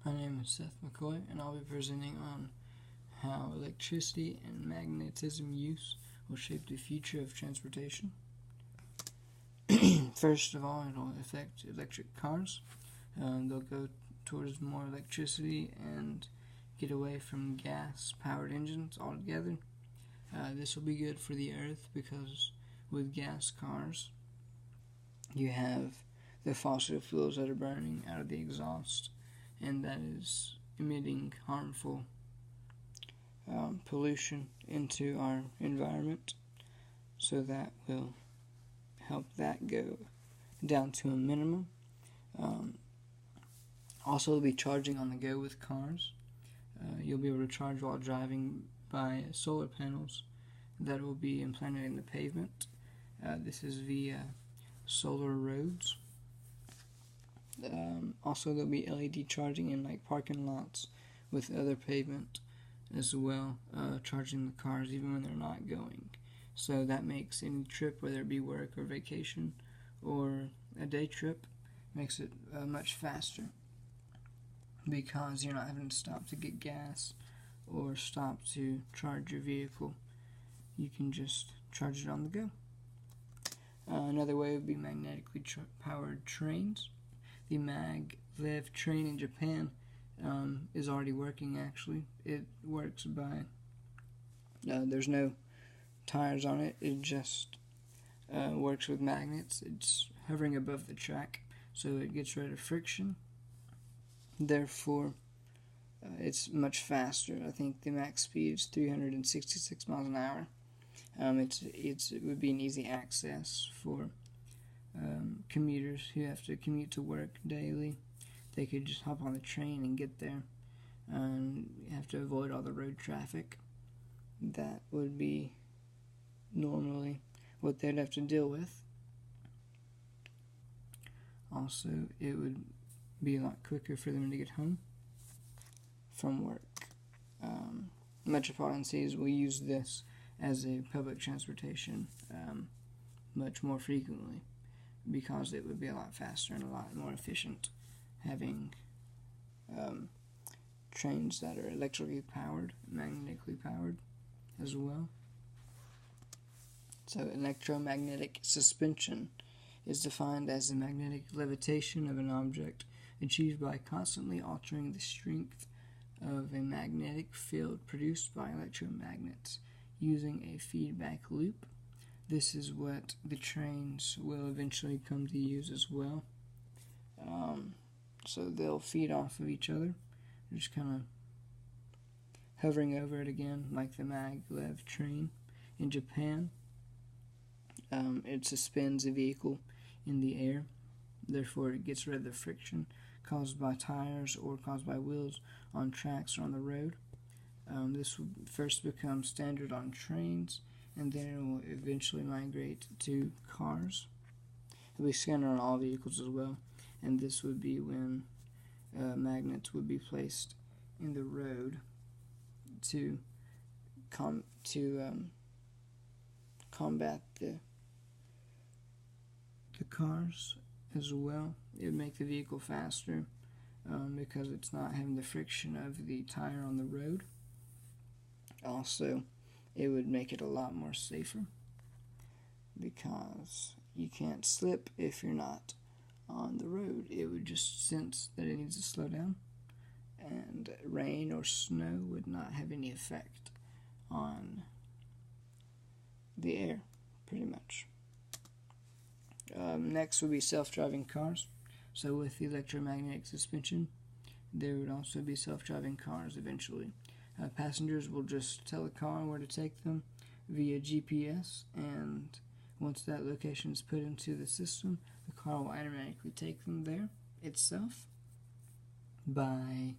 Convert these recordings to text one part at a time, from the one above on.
My name is Seth McCoy, and I'll be presenting on how electricity and magnetism use will shape the future of transportation. First of all, it'll affect electric cars. They'll go towards more electricity and get away from gas-powered engines altogether. This will be good for the earth because with gas cars, you have the fossil fuels that are burning out of the exhaust, and that is emitting harmful pollution into our environment, so that will help that go down to a minimum. Also, they'll be charging on the go with cars. You'll be able to charge while driving by solar panels that will be implanted in the pavement. This is via solar roads. Also, there'll be LED charging in like parking lots with other pavement as well, charging the cars even when they're not going. So that makes any trip, whether it be work or vacation or a day trip, makes it much faster, because you're not having to stop to get gas or stop to charge your vehicle. You can just charge it on the go. Another way would be magnetically powered trains. The maglev train in Japan is already working, actually. It works by, there's no tires on it, it just works with magnets. It's hovering above the track, so it gets rid of friction. Therefore, it's much faster. I think the max speed is 366 miles an hour. It would be an easy access for commuters who have to commute to work daily. They could just hop on the train and get there, and have to avoid all the road traffic. That would be normally what they'd have to deal with. Also, it would be a lot quicker for them to get home from work. Metropolitan cities will use this as a public transportation much more frequently, because it would be a lot faster and a lot more efficient having trains that are electrically powered, magnetically powered as well. So electromagnetic suspension is defined as the magnetic levitation of an object achieved by constantly altering the strength of a magnetic field produced by electromagnets using a feedback loop. This is what the trains will eventually come to use as well. So they'll feed off of each other, just kind of hovering over it again, like the maglev train in Japan. It suspends a vehicle in the air, therefore it gets rid of the friction caused by tires or caused by wheels on tracks or on the road. This will first become standard on trains, and then it will eventually migrate to cars. It will be standard on all vehicles as well, and this would be when magnets would be placed in the road to combat the cars as well. It would make the vehicle faster because it's not having the friction of the tire on the road. Also, it would make it a lot more safer, because you can't slip if you're not on the road. It would just sense that it needs to slow down, and rain or snow would not have any effect on the air, pretty much. Next would be self-driving cars. So with the electromagnetic suspension, there would also be self-driving cars eventually. Passengers will just tell the car where to take them via GPS, and once that location is put into the system, the car will automatically take them there itself by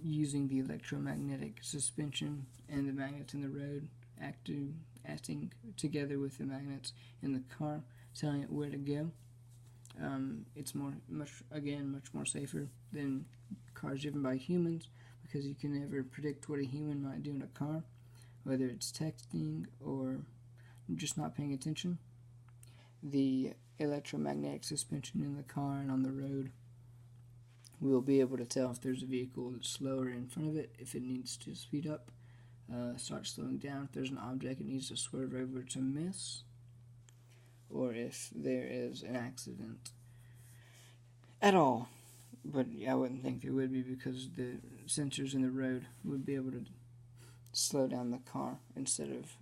using the electromagnetic suspension and the magnets in the road acting together with the magnets in the car, telling it where to go. It's much more safer than cars driven by humans, because you can never predict what a human might do in a car, whether it's texting or just not paying attention. The electromagnetic suspension in the car and on the road we'll be able to tell if there's a vehicle that's slower in front of it, if it needs to speed up, start slowing down, if there's an object it needs to swerve over to miss, or if there is an accident at all. But I wouldn't think there would be, because the sensors in the road would be able to slow down the car instead of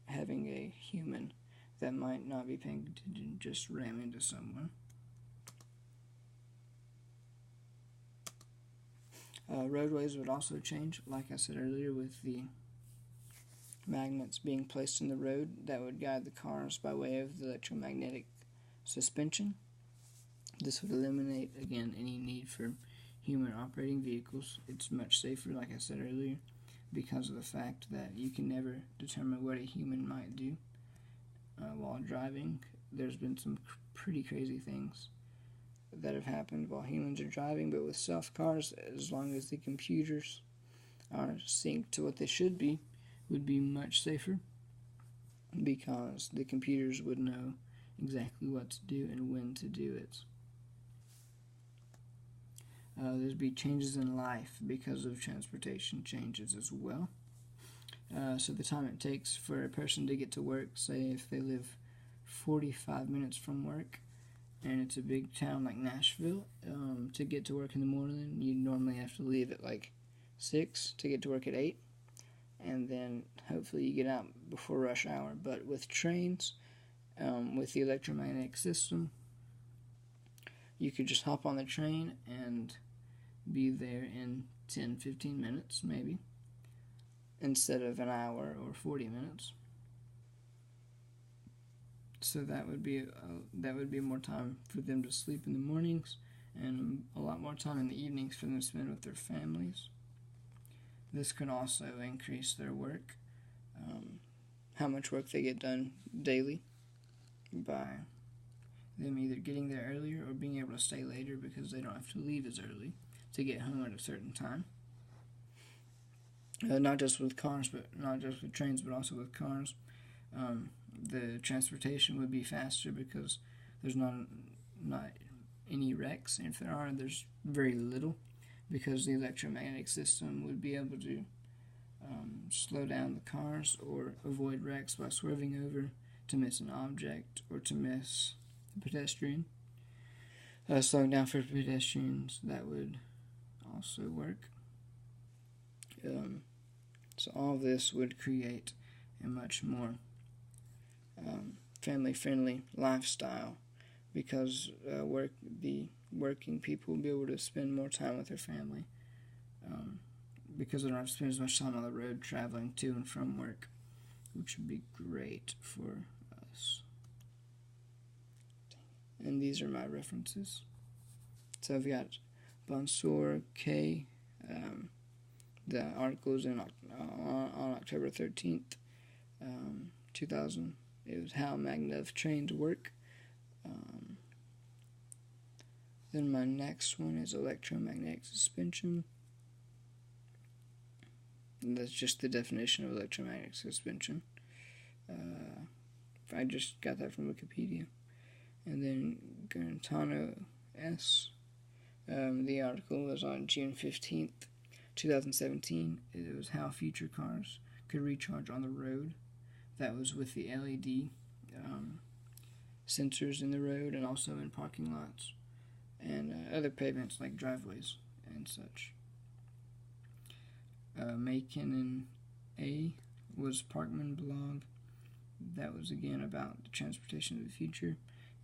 having a human that might not be paying attention just ram into someone. Roadways would also change, like I said earlier, with the magnets being placed in the road that would guide the cars by way of the electromagnetic suspension. This would eliminate, again, any need for human operating vehicles. It's much safer, like I said earlier, because of the fact that you can never determine what a human might do while driving. There's been some pretty crazy things that have happened while humans are driving, but with self cars, as long as the computers are synced to what they should be, would be much safer, because the computers would know exactly what to do and when to do it. There'd be changes in life because of transportation changes as well. So the time it takes for a person to get to work, say if they live 45 minutes from work, and it's a big town like Nashville, to get to work in the morning, you normally have to leave at like 6 to get to work at 8, and then hopefully you get out before rush hour. But with trains, with the electromagnetic system, you could just hop on the train and be there in 10-15 minutes maybe, instead of an hour or 40 minutes. So that would be more time for them to sleep in the mornings, and a lot more time in the evenings for them to spend with their families. This could also increase their work, how much work they get done daily, by them either getting there earlier or being able to stay later because they don't have to leave as early to get home at a certain time. Not just with cars, but not just with trains, but also with cars. The transportation would be faster because there's not any wrecks, and if there are, there's very little, because the electromagnetic system would be able to slow down the cars or avoid wrecks by swerving over to miss an object or to miss a pedestrian. Slowing down for pedestrians, that would also work. So all of this would create a much more family-friendly lifestyle, because the working people will be able to spend more time with their family, because they don't have to spend as much time on the road traveling to and from work, which would be great for us. And these are my references. So I've got Bonsoir K. The article is on October 13th, 2000. It was How Magnev Trains Work. Then my next one is Electromagnetic Suspension. And that's just the definition of electromagnetic suspension. I just got that from Wikipedia. And then Garantano S. The article was on June 15th, 2017. It was How Future Cars Could Recharge on the Road. That was with the LED sensors in the road and also in parking lots and other pavements like driveways and such. Macon A was Parkman blog. That was again about the transportation of the future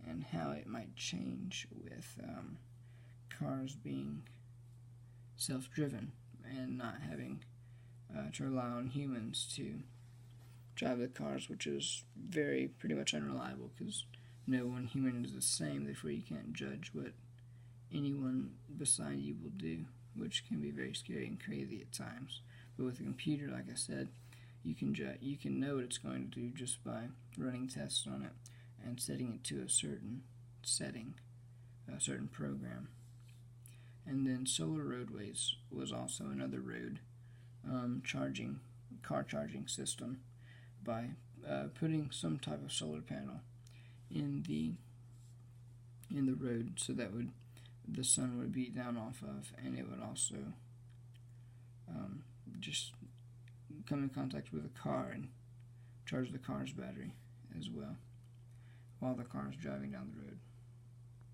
and how it might change with cars being self-driven and not having to rely on humans to drive the cars, which is pretty much unreliable, because no one human is the same, therefore you can't judge what anyone beside you will do, which can be very scary and crazy at times. But with a computer, like I said, you can know what it's going to do just by running tests on it and setting it to a certain setting, a certain program. And then Solar Roadways was also another road car charging system by putting some type of solar panel in the road, so that would the sun would beat down off of, and it would also just come in contact with the car and charge the car's battery as well while the car is driving down the road.